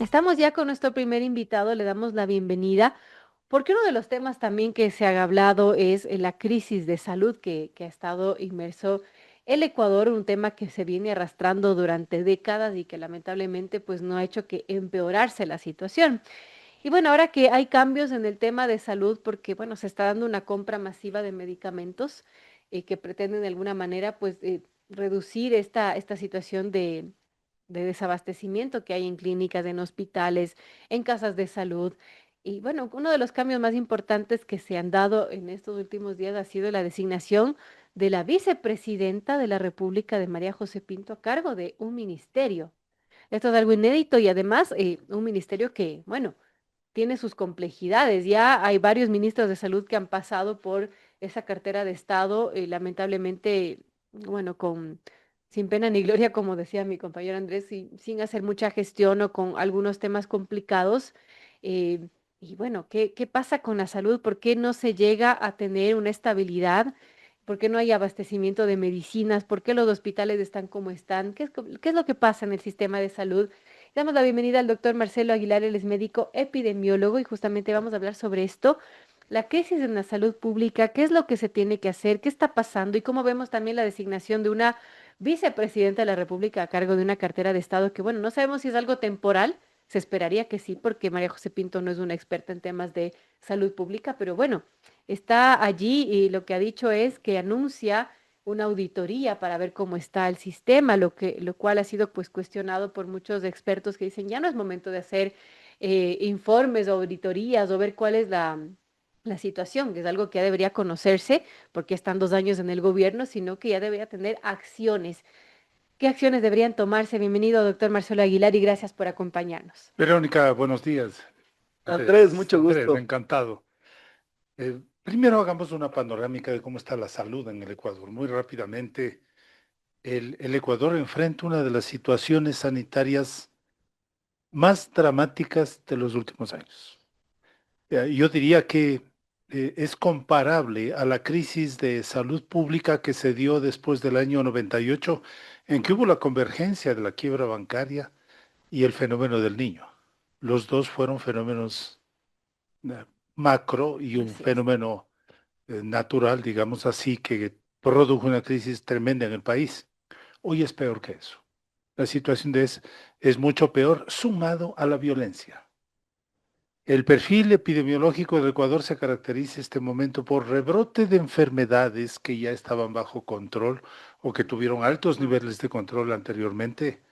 Estamos ya con nuestro primer invitado, le damos la bienvenida, porque uno de los temas también que se ha hablado es la crisis de salud que ha estado inmerso el Ecuador, un tema que se viene arrastrando durante décadas y que lamentablemente pues no ha hecho que empeorarse la situación. Y bueno, ahora que hay cambios en el tema de salud, porque bueno, se está dando una compra masiva de medicamentos que pretenden de alguna manera pues reducir esta situación de desabastecimiento que hay en clínicas, en hospitales, en casas de salud. Y bueno, uno de los cambios más importantes que se han dado en estos últimos días ha sido la designación de la vicepresidenta de la República, de María José Pinto, a cargo de un ministerio. Esto es algo inédito y además un ministerio que, bueno, tiene sus complejidades. Ya hay varios ministros de salud que han pasado por esa cartera de Estado, lamentablemente, bueno, sin pena ni gloria, como decía mi compañero Andrés, sin hacer mucha gestión o con algunos temas complicados. Eh, y bueno, ¿qué pasa con la salud? ¿Por qué no se llega a tener una estabilidad? ¿Por qué no hay abastecimiento de medicinas? ¿Por qué los hospitales están como están? ¿Qué es lo que pasa en el sistema de salud? Damos la bienvenida al doctor Marcelo Aguilar, él es médico epidemiólogo y justamente vamos a hablar sobre esto, la crisis en la salud pública, qué es lo que se tiene que hacer, qué está pasando y cómo vemos también la designación de una vicepresidenta de la República a cargo de una cartera de Estado que, bueno, no sabemos si es algo temporal, se esperaría que sí, porque María José Pinto no es una experta en temas de salud pública, pero bueno, está allí y lo que ha dicho es que anuncia una auditoría para ver cómo está el sistema, lo cual ha sido pues cuestionado por muchos expertos que dicen ya no es momento de hacer informes o auditorías o ver cuál es la situación, que es algo que ya debería conocerse porque están 2 años en el gobierno, sino que ya debería tener acciones. ¿Qué acciones deberían tomarse? Bienvenido, doctor Marcelo Aguilar, y gracias por acompañarnos. Verónica, buenos días. Andrés, mucho Andrés, gusto. encantado. Primero hagamos una panorámica de cómo está la salud en el Ecuador. Muy rápidamente, el Ecuador enfrenta una de las situaciones sanitarias más dramáticas de los últimos años. Yo diría que es comparable a la crisis de salud pública que se dio después del año 98, en que hubo la convergencia de la quiebra bancaria y el fenómeno del niño. Los dos fueron fenómenos eh, macro y un Así es. fenómeno natural, digamos así, que produjo una crisis tremenda en el país. Hoy es peor que eso. La situación es mucho peor sumado a la violencia. El perfil epidemiológico del Ecuador se caracteriza este momento por rebrote de enfermedades que ya estaban bajo control o que tuvieron altos Wow. niveles de control anteriormente.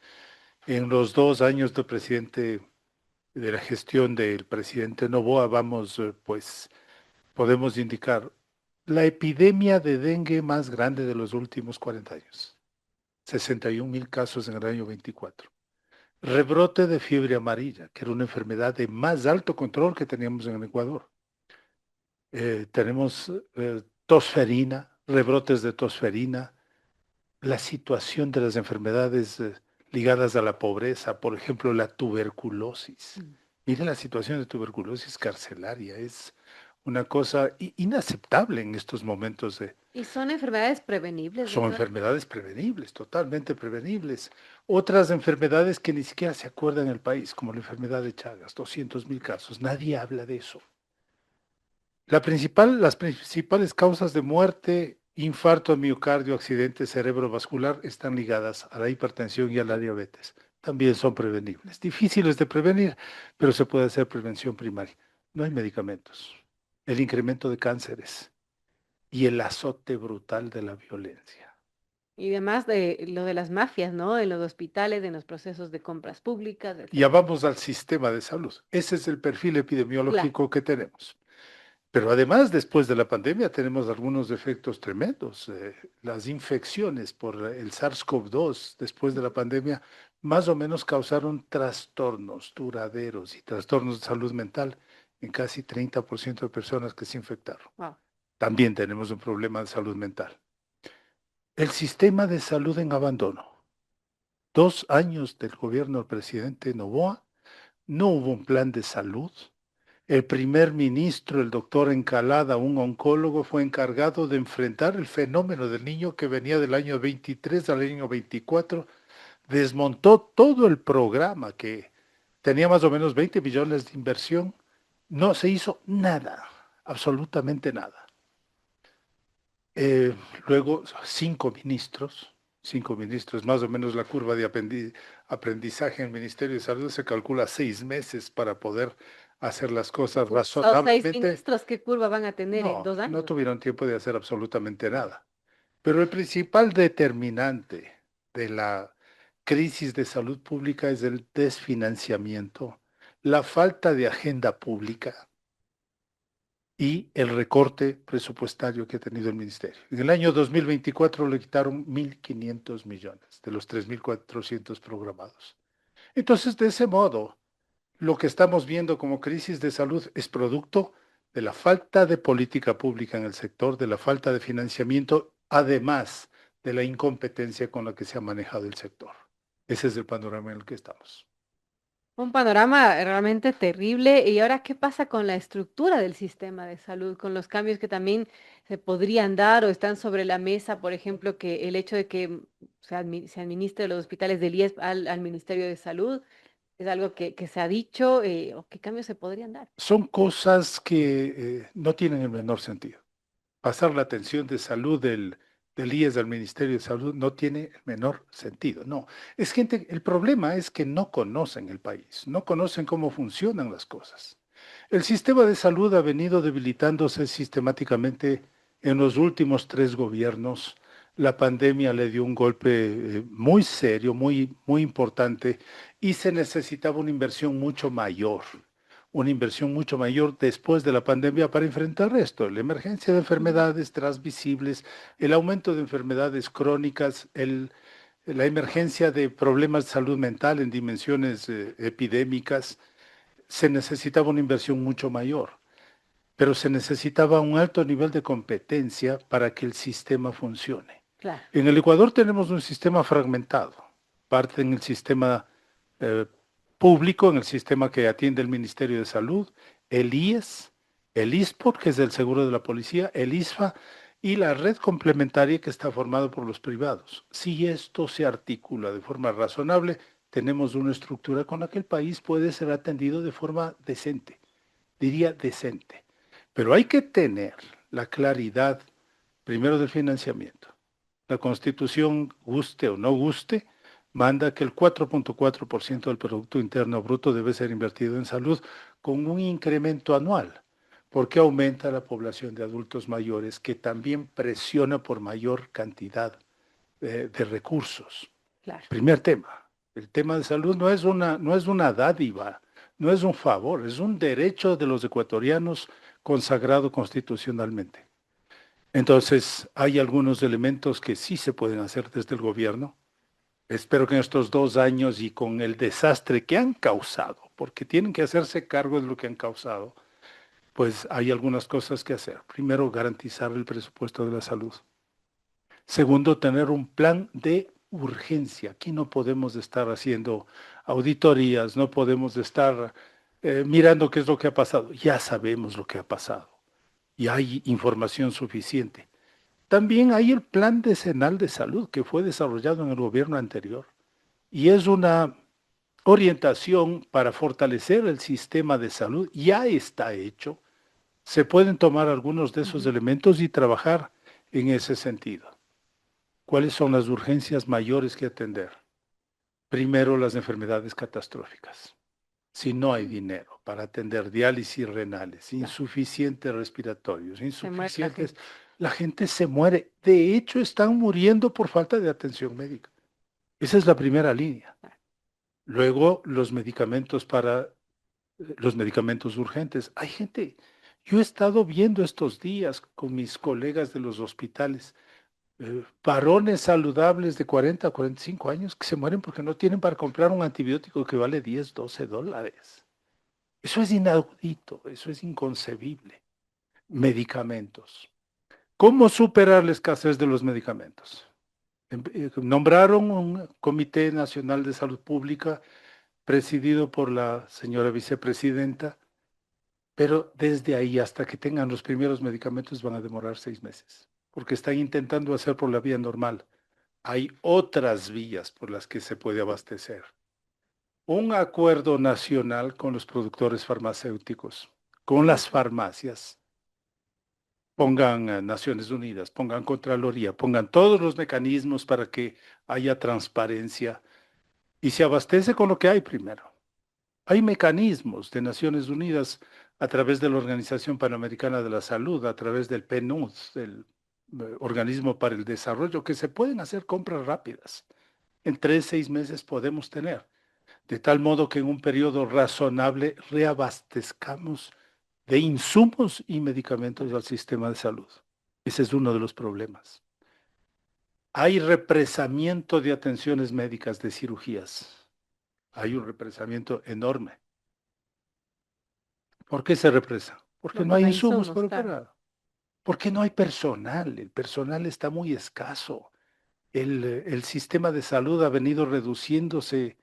En los 2 años del presidente, de la gestión del presidente Noboa, vamos, pues podemos indicar la epidemia de dengue más grande de los últimos 40 años. 61.000 casos en el año 24. Rebrote de fiebre amarilla, que era una enfermedad de más alto control que teníamos en el Ecuador. Tenemos tosferina, rebrotes de tosferina, la situación de las enfermedades ligadas a la pobreza, por ejemplo, la tuberculosis. Mm. Miren la situación de tuberculosis carcelaria, es una cosa inaceptable en estos momentos. ¿Y son enfermedades prevenibles, Son doctor? enfermedades prevenibles, totalmente prevenibles. Otras enfermedades que ni siquiera se acuerdan en el país, como la enfermedad de Chagas, 200.000 casos, nadie habla de eso. Las principales causas de muerte, infarto de miocardio, accidente cerebrovascular, están ligadas a la hipertensión y a la diabetes. También son prevenibles. Difíciles de prevenir, pero se puede hacer prevención primaria. No hay medicamentos. El incremento de cánceres y el azote brutal de la violencia. Y además de lo de las mafias, ¿no? En los hospitales, en los procesos de compras públicas, Ya etcétera. vamos al sistema de salud. Ese es el perfil Claro. epidemiológico que tenemos. Pero además, después de la pandemia, tenemos algunos efectos tremendos. Las infecciones por el SARS-CoV-2 después de la pandemia más o menos causaron trastornos duraderos y trastornos de salud mental en casi 30% de personas que se infectaron. Wow. También tenemos un problema de salud mental. El sistema de salud en abandono. 2 años del gobierno del presidente Noboa, no hubo un plan de salud. El primer ministro, el doctor Encalada, un oncólogo, fue encargado de enfrentar el fenómeno del niño que venía del año 23 al año 24, desmontó todo el programa que tenía más o menos 20 millones de inversión, no se hizo nada, absolutamente nada. Eh, Luego, cinco ministros, más o menos la curva de aprendizaje en el Ministerio de Salud se calcula 6 meses para poder hacer las cosas O seis razonablemente. ministros, ¿qué curva van a tener en No, dos no años? tuvieron tiempo de hacer absolutamente nada. Pero el principal determinante de la crisis de salud pública es el desfinanciamiento, la falta de agenda pública y el recorte presupuestario que ha tenido el ministerio. En el año 2024 le quitaron 1.500 millones de los 3.400 programados. Entonces, de ese modo, lo que estamos viendo como crisis de salud es producto de la falta de política pública en el sector, de la falta de financiamiento, además de la incompetencia con la que se ha manejado el sector. Ese es el panorama en el que estamos. Un panorama realmente terrible. ¿Y ahora qué pasa con la estructura del sistema de salud, con los cambios que también se podrían dar o están sobre la mesa? Por ejemplo, que el hecho de que se administre los hospitales del IES al Ministerio de Salud es algo que se ha dicho, o qué cambios se podrían dar. Son cosas que no tienen el menor sentido. Pasar la atención de salud del IES al Ministerio de Salud no tiene el menor sentido. No, es gente, el problema es que no conocen el país, no conocen cómo funcionan las cosas. El sistema de salud ha venido debilitándose sistemáticamente en los últimos 3 gobiernos. La pandemia le dio un golpe muy serio, muy importante, y se necesitaba una inversión mucho mayor después de la pandemia para enfrentar esto, la emergencia de Ujú. enfermedades transmisibles, el aumento de enfermedades crónicas, la emergencia de problemas de salud mental en dimensiones epidémicas. Se necesitaba una inversión mucho mayor, pero se necesitaba un alto nivel de competencia para que el sistema funcione. Claro. En el Ecuador tenemos un sistema fragmentado, parte en el sistema eh, público, en el sistema que atiende el Ministerio de Salud, el IES, el ISPOR, que es el seguro de la policía, el ISFA y la red complementaria que está formada por los privados. Si esto se articula de forma razonable, tenemos una estructura con la que el país puede ser atendido de forma decente, diría decente. Pero hay que tener la claridad primero del financiamiento. La Constitución, guste o no guste, manda que el 4.4% del Producto Interno Bruto debe ser invertido en salud con un incremento anual, porque aumenta la población de adultos mayores que también presiona por mayor cantidad de recursos. Claro. Primer tema, el tema de salud no es una dádiva, no es un favor, es un derecho de los ecuatorianos consagrado constitucionalmente. Entonces, hay algunos elementos que sí se pueden hacer desde el gobierno. Espero que en estos 2 años y con el desastre que han causado, porque tienen que hacerse cargo de lo que han causado, pues hay algunas cosas que hacer. Primero, garantizar el presupuesto de la salud. Segundo, tener un plan de urgencia. Aquí no podemos estar haciendo auditorías, no podemos estar mirando qué es lo que ha pasado. Ya sabemos lo que ha pasado y hay información suficiente. También hay el Plan Decenal de Salud que fue desarrollado en el gobierno anterior y es una orientación para fortalecer el sistema de salud. Ya está hecho. Se pueden tomar algunos de esos Ujú. elementos y trabajar en ese sentido. ¿Cuáles son las urgencias mayores que atender? Primero, las enfermedades catastróficas. Si no hay dinero para atender diálisis renales, Claro. insuficientes respiratorios, Se muere la insuficientes, gente. la gente se muere. De hecho, están muriendo por falta de atención médica. Esa es la primera línea. Claro. Luego, los medicamentos urgentes. Yo he estado viendo estos días con mis colegas de los hospitales, varones saludables de 40 a 45 años que se mueren porque no tienen para comprar un antibiótico que vale 10, $12. Eso es inaudito, eso es inconcebible. Medicamentos. ¿Cómo superar la escasez de los medicamentos? Nombraron un Comité Nacional de Salud Pública presidido por la señora vicepresidenta, pero desde ahí hasta que tengan los primeros medicamentos van a demorar 6 meses, porque están intentando hacer por la vía normal. Hay otras vías por las que se puede abastecer. un acuerdo nacional con los productores farmacéuticos, con las Ujú. farmacias, pongan Naciones Unidas, pongan Contraloría, pongan todos los mecanismos para que haya transparencia y se abastece con lo que hay primero. Hay mecanismos de Naciones Unidas a través de la Organización Panamericana de la Salud, a través del PNUD, del Organismo para el Desarrollo, que se pueden hacer compras rápidas. En 3, 6 meses podemos tener, de tal modo que en un periodo razonable reabastezcamos de insumos y medicamentos al sistema de salud. Ese es uno de los problemas. Hay represamiento de atenciones médicas, de cirugías. Hay un represamiento enorme. ¿Por qué se represa? Porque No, no pues hay no hay insumos insumos, para claro. operar. Porque no hay personal. El personal está muy escaso. El sistema de salud ha venido reduciéndose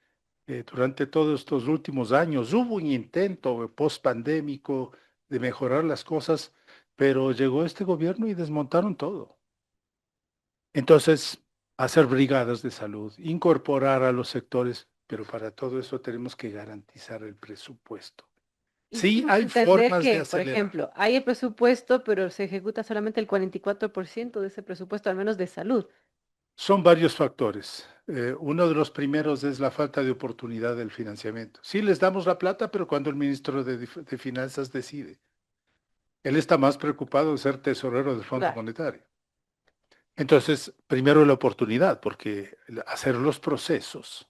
durante todos estos últimos años. Hubo un intento post-pandémico de mejorar las cosas, pero llegó este gobierno y desmontaron todo. Entonces, hacer brigadas de salud, incorporar a los sectores, pero para todo eso tenemos que garantizar el presupuesto. Y Sí, damos a hay entender formas de que, por acelerar. ejemplo, hay el presupuesto, pero se ejecuta solamente el 44% de ese presupuesto, al menos de salud. Son varios factores. Uno de los primeros es la falta de oportunidad del financiamiento. Sí, les damos la plata, pero cuando el ministro de Finanzas decide, él está más preocupado de ser tesorero del Fondo Claro. Monetario. Entonces, primero la oportunidad, porque hacer los procesos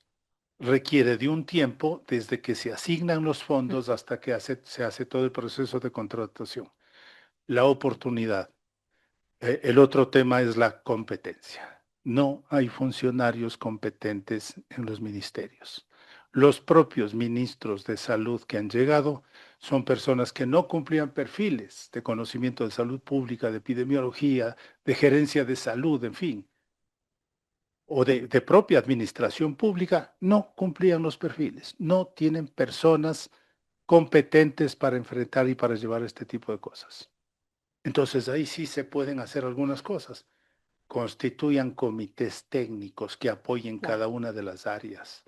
requiere de un tiempo desde que se asignan los Ujú. fondos hasta que se hace todo el proceso de contratación. La oportunidad. El otro tema es la competencia. No hay funcionarios competentes en los ministerios. Los propios ministros de salud que han llegado son personas que no cumplían perfiles de conocimiento de salud pública, de epidemiología, de gerencia de salud, en fin, o de propia administración pública, no cumplían los perfiles. No tienen personas competentes para enfrentar y para llevar este tipo de cosas. Entonces ahí sí se pueden hacer algunas cosas. Constituyan comités técnicos que apoyen Claro. cada una de las áreas.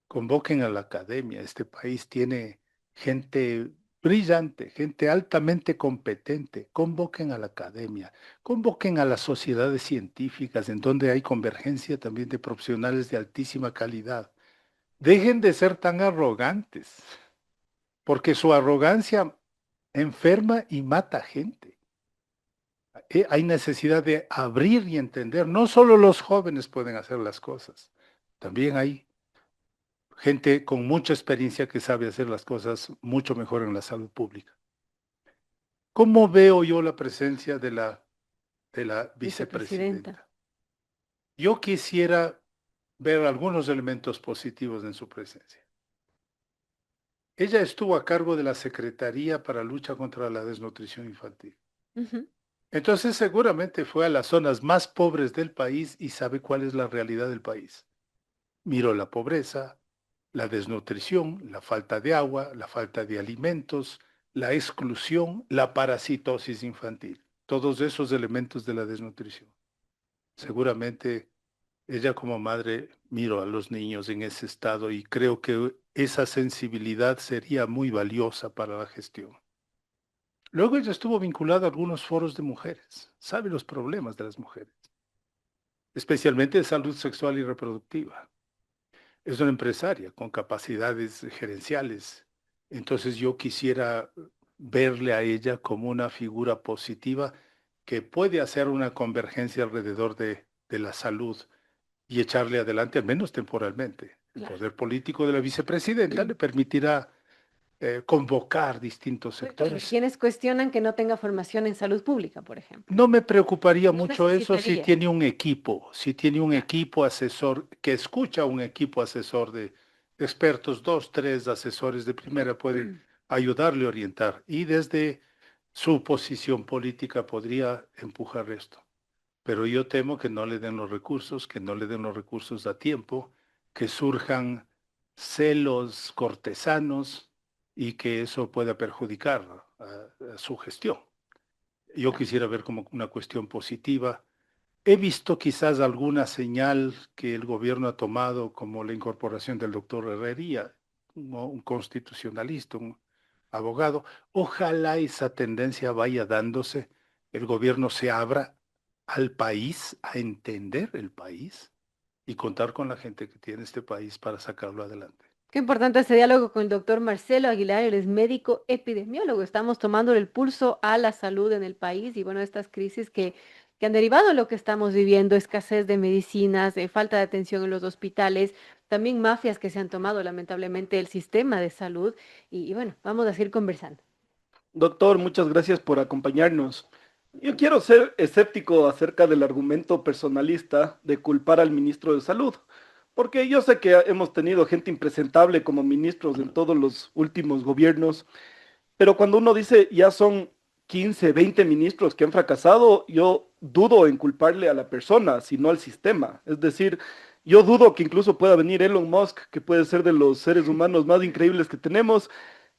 Convoquen a la academia. Este país tiene gente brillante, gente altamente competente. Convoquen a la academia, convoquen a las sociedades científicas en donde hay convergencia también de profesionales de altísima calidad. Dejen de ser tan arrogantes, porque su arrogancia enferma y mata gente. Hay necesidad de abrir y entender. No solo los jóvenes pueden hacer las cosas, también hay gente con mucha experiencia que sabe hacer las cosas mucho mejor en la salud pública. ¿Cómo veo yo la presencia de la Vicepresidenta. vicepresidenta? Yo quisiera ver algunos elementos positivos en su presencia. Ella estuvo a cargo de la Secretaría para Lucha contra la Desnutrición Infantil. Ujú. Entonces seguramente fue a las zonas más pobres del país y sabe cuál es la realidad del país. Miró la pobreza, la desnutrición, la falta de agua, la falta de alimentos, la exclusión, la parasitosis infantil, todos esos elementos de la desnutrición. Seguramente ella como madre miró a los niños en ese estado y creo que esa sensibilidad sería muy valiosa para la gestión. Luego ella estuvo vinculada a algunos foros de mujeres, sabe los problemas de las mujeres, especialmente de salud sexual y reproductiva. Es una empresaria con capacidades gerenciales. Entonces yo quisiera verle a ella como una figura positiva que puede hacer una convergencia alrededor de la salud y echarle adelante, al menos temporalmente. El Claro. poder político de la vicepresidenta le permitirá convocar distintos Pero sectores. quienes cuestionan que no tenga formación en salud pública, por ejemplo. No me preocuparía No mucho eso necesitaría. si tiene un Claro. equipo asesor, que escucha a un equipo asesor de expertos, 2, 3 asesores de primera pueden ayudarle a orientar y desde su posición política podría empujar esto. Pero yo temo que no le den los recursos, que no le den los recursos a tiempo, que surjan celos cortesanos y que eso pueda perjudicar a su gestión. Yo Claro. quisiera ver como una cuestión positiva. He visto quizás alguna señal que el gobierno ha tomado, como la incorporación del doctor Herrería. un constitucionalista, un abogado. Ojalá esa tendencia vaya dándose, el gobierno se abra al país, a entender el país y contar con la gente que tiene este país para sacarlo adelante. Qué importante este diálogo con el doctor Marcelo Aguilar, él es médico epidemiólogo. Estamos tomando el pulso a la salud en el país y bueno, estas crisis que han derivado de lo que estamos viviendo, escasez de medicinas, falta de atención en los hospitales, también mafias que se han tomado lamentablemente el sistema de salud y bueno, vamos a seguir conversando. Doctor, muchas gracias por acompañarnos. Yo quiero ser escéptico acerca del argumento personalista de culpar al ministro de Salud, porque yo sé que hemos tenido gente impresentable como ministros en todos los últimos gobiernos, pero cuando uno dice ya son 15, 20 ministros que han fracasado, yo dudo en culparle a la persona, sino al sistema. Es decir, yo dudo que incluso pueda venir Elon Musk, que puede ser de los seres humanos más increíbles que tenemos,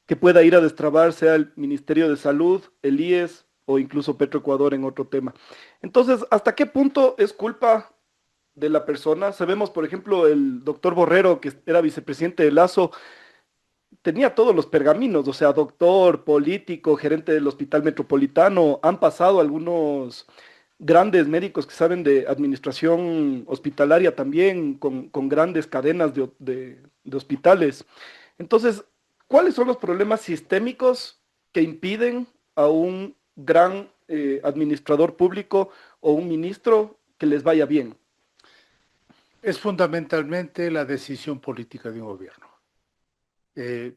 que pueda ir a destrabar, sea el Ministerio de Salud, el IES o incluso Petroecuador en otro tema. Entonces, ¿hasta qué punto es culpa de la persona? Sabemos, por ejemplo, el doctor Borrero, que era vicepresidente de Lazo, tenía todos los pergaminos, o sea, doctor, político, gerente del Hospital Metropolitano, han pasado algunos grandes médicos que saben de administración hospitalaria también, con grandes cadenas de hospitales. Entonces, ¿cuáles son los problemas sistémicos que impiden a un gran administrador público o un ministro que les vaya bien? Es fundamentalmente la decisión política de un gobierno. Eh,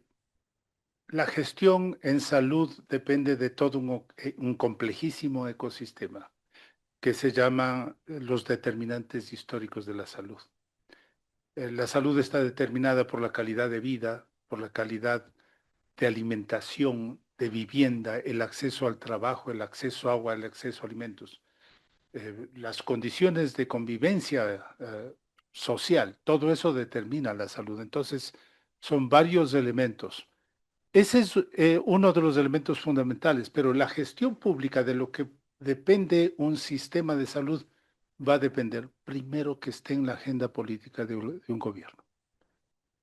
la gestión en salud depende de todo un complejísimo ecosistema que se llama los determinantes históricos de la salud. La salud está determinada por la calidad de vida, por la calidad de alimentación, de vivienda, el acceso al trabajo, el acceso a agua, el acceso a alimentos, las condiciones de convivencia social, todo eso determina la salud. Entonces, son varios elementos. Ese es uno de los elementos fundamentales, pero la gestión pública de lo que depende un sistema de salud va a depender primero que esté en la agenda política de un gobierno,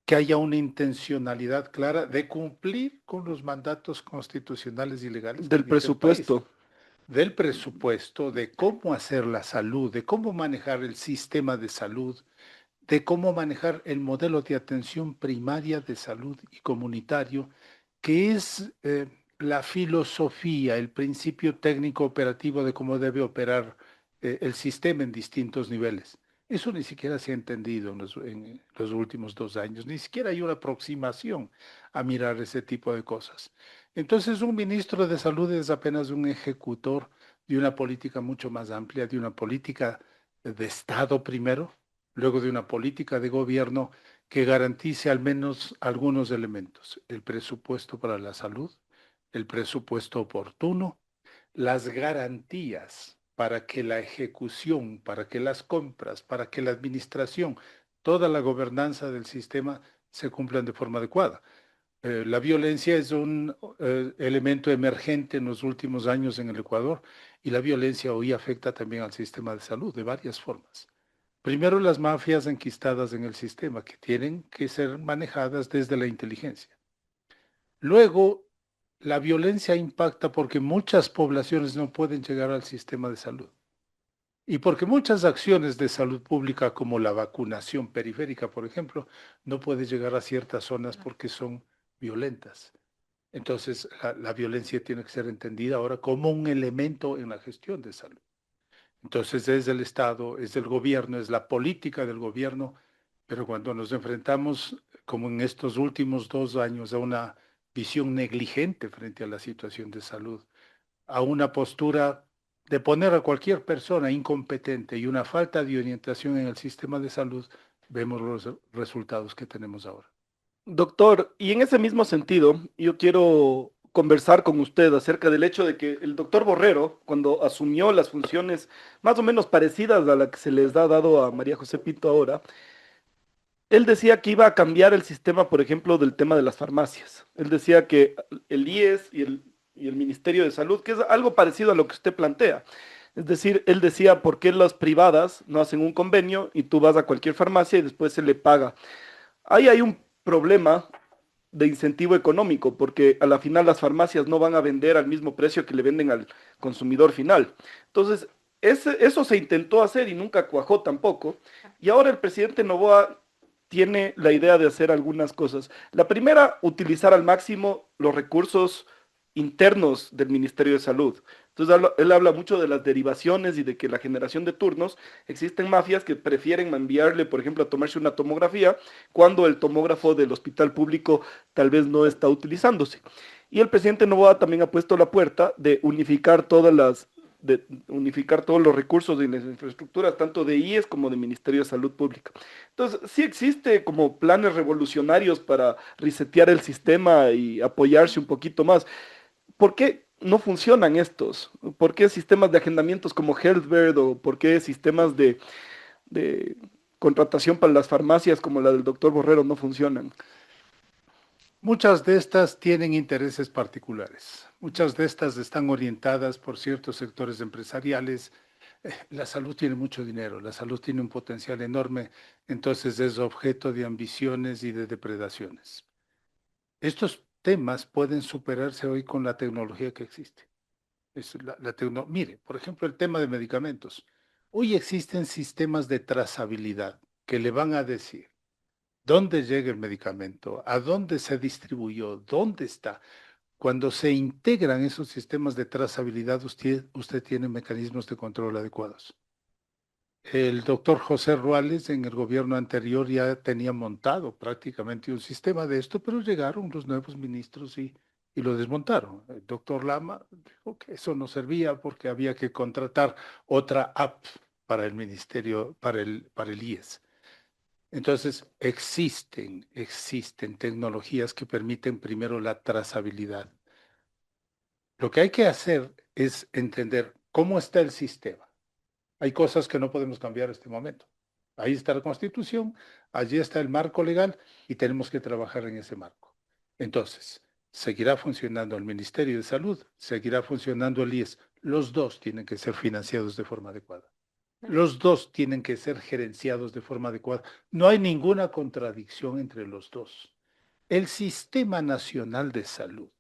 que haya una intencionalidad clara de cumplir con los mandatos constitucionales y legales que Del emite el país, presupuesto. del presupuesto, de cómo hacer la salud, de cómo manejar el sistema de salud, de cómo manejar el modelo de atención primaria de salud y comunitario, que es la filosofía, el principio técnico operativo de cómo debe operar el sistema en distintos niveles. Eso ni siquiera se ha entendido en los últimos 2 años, ni siquiera hay una aproximación a mirar ese tipo de cosas. Entonces, un ministro de salud es apenas un ejecutor de una política mucho más amplia, de una política de Estado primero, luego de una política de gobierno que garantice al menos algunos elementos: el presupuesto para la salud, el presupuesto oportuno, las garantías para que la ejecución, para que las compras, para que la administración, toda la gobernanza del sistema se cumplan de forma adecuada. La violencia es un elemento emergente en los últimos años en el Ecuador y la violencia hoy afecta también al sistema de salud de varias formas. Primero, las mafias enquistadas en el sistema, que tienen que ser manejadas desde la inteligencia. Luego, la violencia impacta porque muchas poblaciones no pueden llegar al sistema de salud. Y porque muchas acciones de salud pública, como la vacunación periférica, por ejemplo, no puede llegar a ciertas zonas porque son violentas. Entonces, la violencia tiene que ser entendida ahora como un elemento en la gestión de salud. Entonces es el Estado, es el gobierno, es la política del gobierno, pero cuando nos enfrentamos, como en estos últimos 2 años, a una visión negligente frente a la situación de salud, a una postura de poner a cualquier persona incompetente y una falta de orientación en el sistema de salud, vemos los resultados que tenemos ahora. Doctor, y en ese mismo sentido, yo quiero conversar con usted acerca del hecho de que el doctor Borrero, cuando asumió las funciones más o menos parecidas a la que se les ha dado a María José Pinto ahora, él decía que iba a cambiar el sistema, por ejemplo, del tema de las farmacias. Él decía que el IES y el Ministerio de Salud, que es algo parecido a lo que usted plantea. Es decir, él decía, ¿por qué las privadas no hacen un convenio y tú vas a cualquier farmacia y después se le paga? Ahí hay un problema de incentivo económico, porque a la final las farmacias no van a vender al mismo precio que le venden al consumidor final. Entonces, eso se intentó hacer y nunca cuajó tampoco. Y ahora el presidente Noboa tiene la idea de hacer algunas cosas. La primera, utilizar al máximo los recursos internos del Ministerio de Salud. Entonces, él habla mucho de las derivaciones y de que la generación de turnos, existen mafias que prefieren enviarle, por ejemplo, a tomarse una tomografía cuando el tomógrafo del hospital público tal vez no está utilizándose. Y el presidente Noboa también ha puesto la puerta de unificar todos los recursos y las infraestructuras, tanto de IES como de Ministerio de Salud Pública. Entonces, sí existe como planes revolucionarios para resetear el sistema y apoyarse un poquito más. ¿Por qué no funcionan estos? ¿Por qué sistemas de agendamientos como HealthBird o por qué sistemas de contratación para las farmacias como la del doctor Borrero no funcionan? Muchas de estas tienen intereses particulares. Muchas de estas están orientadas por ciertos sectores empresariales. La salud tiene mucho dinero, la salud tiene un potencial enorme, entonces es objeto de ambiciones y de depredaciones. Estos temas pueden superarse hoy con la tecnología que existe. Mire, por ejemplo, el tema de medicamentos. Hoy existen sistemas de trazabilidad que le van a decir dónde llega el medicamento, a dónde se distribuyó, dónde está. Cuando se integran esos sistemas de trazabilidad, usted tiene mecanismos de control adecuados. El doctor José Ruales en el gobierno anterior ya tenía montado prácticamente un sistema de esto, pero llegaron los nuevos ministros y lo desmontaron. El doctor Lama dijo que eso no servía porque había que contratar otra app para el ministerio, para el IES. Entonces, existen tecnologías que permiten primero la trazabilidad. Lo que hay que hacer es entender cómo está el sistema. Hay cosas que no podemos cambiar en este momento. Ahí está la Constitución, allí está el marco legal y tenemos que trabajar en ese marco. Entonces, seguirá funcionando el Ministerio de Salud, seguirá funcionando el IES. Los dos tienen que ser financiados de forma adecuada. Los dos tienen que ser gerenciados de forma adecuada. No hay ninguna contradicción entre los dos. El Sistema Nacional de Salud,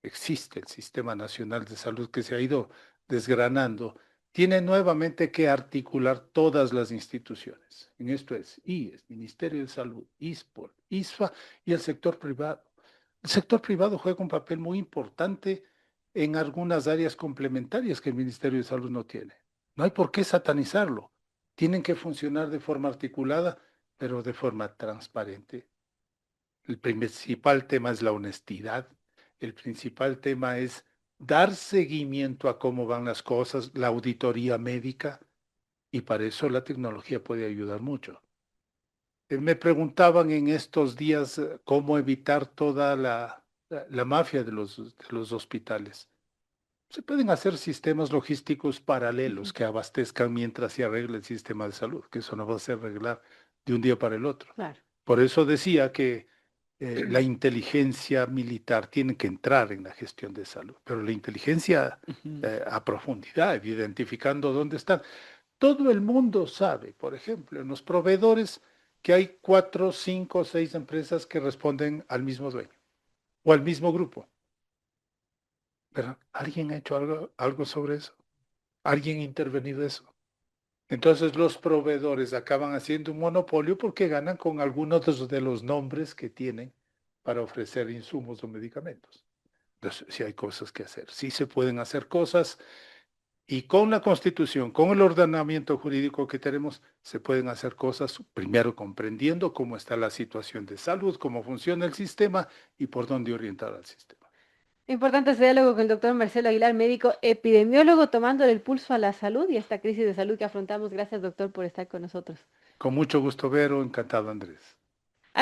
existe el Sistema Nacional de Salud que se ha ido desgranando, tiene nuevamente que articular todas las instituciones. En esto es IES, Ministerio de Salud, ISPOL, ISFA y el sector privado. El sector privado juega un papel muy importante en algunas áreas complementarias que el Ministerio de Salud no tiene. No hay por qué satanizarlo. Tienen que funcionar de forma articulada, pero de forma transparente. El principal tema es la honestidad. El principal tema es dar seguimiento a cómo van las cosas, la auditoría médica, y para eso la tecnología puede ayudar mucho. Me preguntaban en estos días cómo evitar toda la mafia de los hospitales. Se pueden hacer sistemas logísticos paralelos que abastezcan mientras se arregla el sistema de salud, que eso no va a ser arreglar de un día para el otro. Claro. Por eso decía que la inteligencia militar tiene que entrar en la gestión de salud, pero la inteligencia a profundidad, identificando dónde están. Todo el mundo sabe, por ejemplo, en los proveedores que hay 4, 5, 6 empresas que responden al mismo dueño o al mismo grupo. Pero ¿alguien ha hecho algo sobre eso? ¿Alguien ha intervenido eso? Entonces los proveedores acaban haciendo un monopolio porque ganan con algunos de los nombres que tienen para ofrecer insumos o medicamentos. Entonces, sí hay cosas que hacer, sí se pueden hacer cosas y con la Constitución, con el ordenamiento jurídico que tenemos, se pueden hacer cosas primero comprendiendo cómo está la situación de salud, cómo funciona el sistema y por dónde orientar al sistema. Importante ese diálogo con el doctor Marcelo Aguilar, médico epidemiólogo, tomándole el pulso a la salud y esta crisis de salud que afrontamos. Gracias, doctor, por estar con nosotros. Con mucho gusto, Vero, encantado, Andrés.